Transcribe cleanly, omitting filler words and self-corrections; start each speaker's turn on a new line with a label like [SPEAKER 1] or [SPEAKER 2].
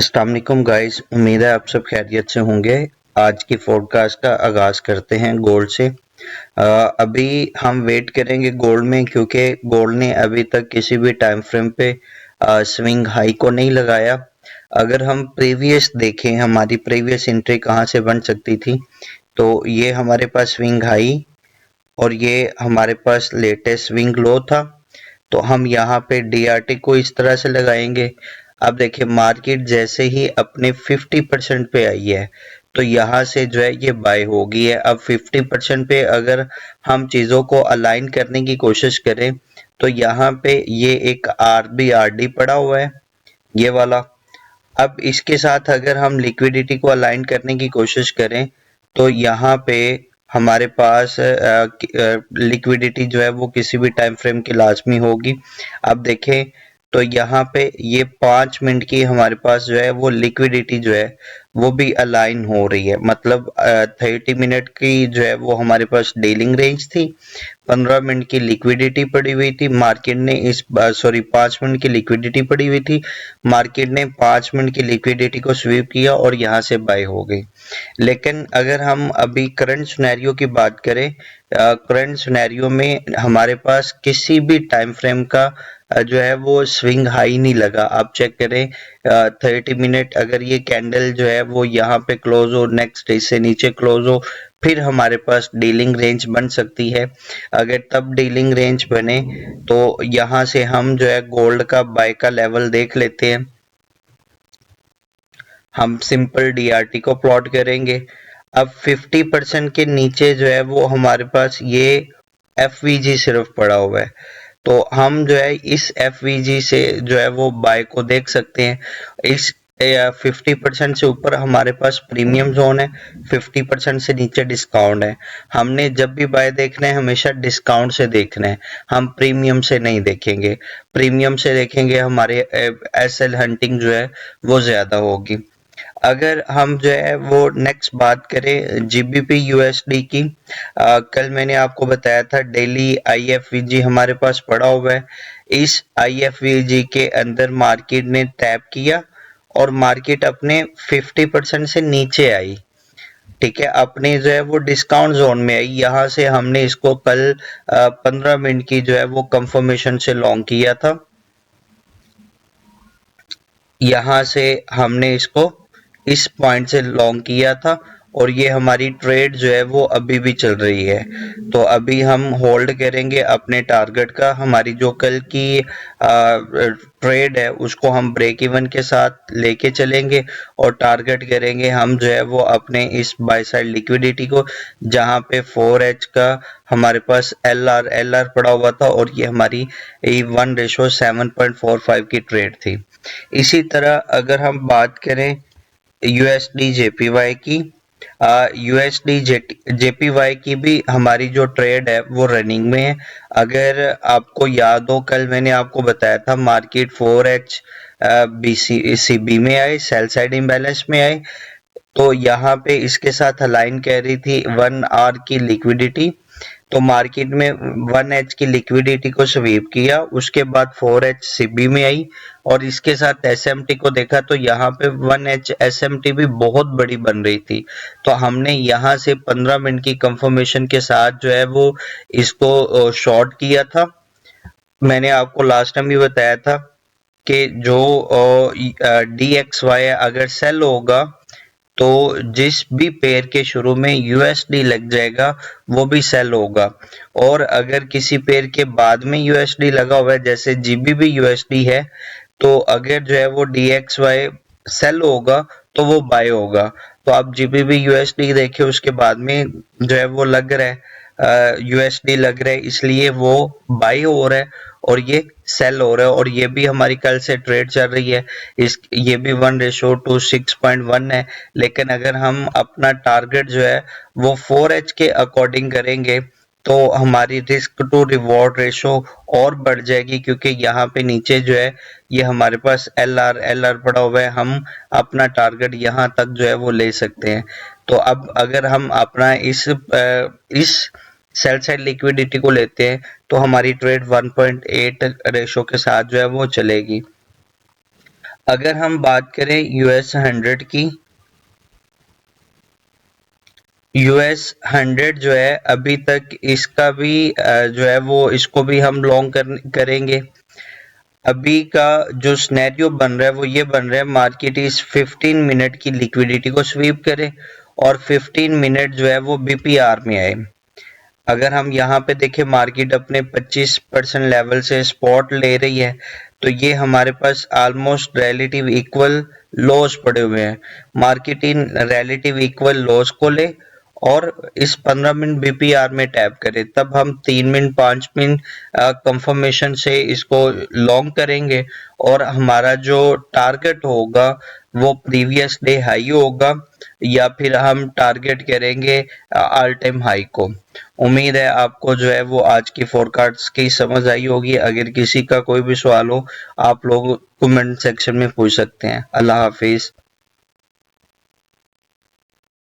[SPEAKER 1] अस्सलाम वालेकुम गाइस, उम्मीद है आप सब खैरियत से होंगे। आज की पॉडकास्ट का आगाज करते हैं गोल्ड से। अभी हम वेट करेंगे गोल्ड में, क्योंकि गोल्ड ने अभी तक किसी भी टाइम फ्रेम पे स्विंग हाई को नहीं लगाया। अगर हम प्रीवियस देखें, हमारी प्रीवियस एंट्री कहाँ से बन सकती थी, तो ये हमारे पास स्विंग हाई और ये हमारे पास लेटेस्ट स्विंग लो था। तो हम यहाँ पे डीआरटी को इस तरह से लगाएंगे। अब देखिए, मार्केट जैसे ही अपने 50% पे आई है, तो यहाँ से जो है ये बाय हो गई है। अब 50% पे अगर हम चीज़ों को अलाइन करने की कोशिश करें, तो यहाँ पे ये एक आरबीआरडी पड़ा हुआ है, ये वाला। अब इसके साथ अगर हम लिक्विडिटी को अलाइन करने की कोशिश करें, तो यहाँ पे हमारे पास लिक्विडिटी जो है वो किसी भी टाइम फ्रेम की लाजमी होगी। अब देखें तो यहाँ पे ये 5 मिनट की हमारे पास जो है वो लिक्विडिटी जो है वो भी अलाइन हो रही है। मतलब 30 मिनट की जो है वो हमारे पास डीलिंग रेंज थी, 15 मिनट की लिक्विडिटी पड़ी हुई थी। मार्केट ने 5 मिनट की लिक्विडिटी पड़ी हुई थी, मार्केट ने 5 मिनट की लिक्विडिटी को स्वीप किया और यहाँ से बाय हो गई। लेकिन अगर हम अभी करंट सिनेरियो की बात करें, करंट सिनेरियो में हमारे पास किसी भी टाइम फ्रेम का जो है वो स्विंग हाई नहीं लगा। आप चेक करें 30 मिनट, अगर ये कैंडल जो है वो यहाँ पे क्लोज हो, नेक्स्ट इससे नीचे क्लोज हो, फिर हमारे पास डीलिंग रेंज बन सकती है। अगर तब डीलिंग रेंज बने तो यहाँ से हम जो है गोल्ड का बाय का लेवल देख लेते हैं। हम सिंपल डीआरटी को प्लॉट करेंगे। अब 50% के नीचे जो है वो हमारे पास ये एफवीजी सिर्फ पड़ा हुआ है, तो हम जो है इस एफवीजी से जो है वो बाय को देख सकते हैं। इस 50% से ऊपर हमारे पास प्रीमियम जोन है, 50% से नीचे डिस्काउंट है। हमने जब भी बाय देखना है हमेशा डिस्काउंट से देखना है, हम प्रीमियम से नहीं देखेंगे। प्रीमियम से देखेंगे हमारे एसएल हंटिंग जो है वो ज्यादा होगी। अगर हम जो है वो नेक्स्ट बात करें जीबीपी यूएसडी की, कल मैंने आपको बताया था डेली आईएफवीजी हमारे पास पड़ा हुआ है। इस आईएफवीजी के अंदर मार्केट ने टैप किया और मार्केट अपने 50% से नीचे आई। ठीक है, अपने जो है वो डिस्काउंट जोन में आई। यहाँ से हमने इसको कल 15 मिनट की जो है वो कंफर्मेशन से लॉन्ग किया था। यहाँ से हमने इसको इस पॉइंट से लॉन्ग किया था और ये हमारी ट्रेड जो है वो अभी भी चल रही है। तो अभी हम होल्ड करेंगे अपने टारगेट का। हमारी जो कल की ट्रेड है उसको हम ब्रेक इवन के साथ लेके चलेंगे और टारगेट करेंगे हम जो है वो अपने इस बाय साइड लिक्विडिटी को, जहां पे 4H का हमारे पास एल आर पड़ा हुआ था और ये हमारी 1:7.45 की ट्रेड थी। इसी तरह अगर हम बात करें यूएसडी जेपीवाई की, यूएसडी जेपीवाई की भी हमारी जो ट्रेड है वो रनिंग में है। अगर आपको याद हो, कल मैंने आपको बताया था मार्केट 4H बीसीबी में आए, सेल साइड इम्बैलेंस में आए, तो यहाँ पे इसके साथ अलाइन कह रही थी 1 आवर की लिक्विडिटी। तो मार्केट में 1H की लिक्विडिटी को स्वीप किया, उसके बाद 4H सीबी में आई और इसके साथ एसएमटी को देखा, तो यहाँ पे 1H एसएमटी भी बहुत बड़ी बन रही थी। तो हमने यहाँ से 15 मिनट की कंफर्मेशन के साथ जो है वो इसको शॉर्ट किया था। मैंने आपको लास्ट टाइम भी बताया था कि जो DXY अगर सेल होगा तो जिस भी पेयर के शुरू में यूएसडी लग जाएगा वो भी सेल होगा, और अगर किसी पेयर के बाद में यूएसडी लगा हुआ है, जैसे जीबीबी यूएसडी है, तो अगर जो है वो DXY सेल होगा तो वो बाय होगा। तो आप जीबीबी यूएसडी देखिए, उसके बाद में जो है वो लग रहा है यूएसडी लग रहा है, इसलिए वो बाय हो रहा है और ये सेल हो रहा है। और ये भी हमारी कल से ट्रेड चल रही है, इस ये भी 1:6.1 है। लेकिन अगर हम अपना टारगेट जो है वो 4H के अकॉर्डिंग करेंगे तो हमारी रिस्क टू रिवॉर्ड रेशो और बढ़ जाएगी, क्योंकि यहाँ पे नीचे जो है ये हमारे पास एल आर पड़ा हुआ है, हम अपना टारगेट यहाँ तक जो है वो ले सकते हैं। तो अब अगर हम अपना इस सेल साइड लिक्विडिटी को लेते हैं तो हमारी ट्रेड 1.8 रेशो के साथ जो है वो चलेगी। अगर हम बात करें यूएस 100 की, यूएस 100 जो है अभी तक इसका भी जो है वो इसको भी हम लॉन्ग करेंगे। अभी का जो सिनेरियो बन रहा है वो ये बन रहा है, मार्केट इस 15 मिनट की लिक्विडिटी को स्वीप करे और 15 मिनट जो है वो बीपीआर में आए। अगर हम यहाँ पे देखें मार्केट अपने 25% लेवल से स्पॉट ले रही है, तो ये हमारे पास ऑलमोस्ट रिलेटिव इक्वल लॉस पड़े हुए हैं। Market in relative equal loss को ले और इस 15 मिनट बीपीआर में टैप करे, तब हम 3 मिनट 5 मिनट कंफर्मेशन से इसको लॉन्ग करेंगे और हमारा जो टारगेट होगा वो प्रीवियस डे हाई होगा या फिर हम टारगेट करेंगे ऑल टाइम हाई को। उम्मीद है आपको जो है वो आज की फोरकास्ट की समझ आई होगी। अगर किसी का कोई भी सवाल हो आप लोग कमेंट सेक्शन में पूछ सकते हैं। अल्लाह हाफिज।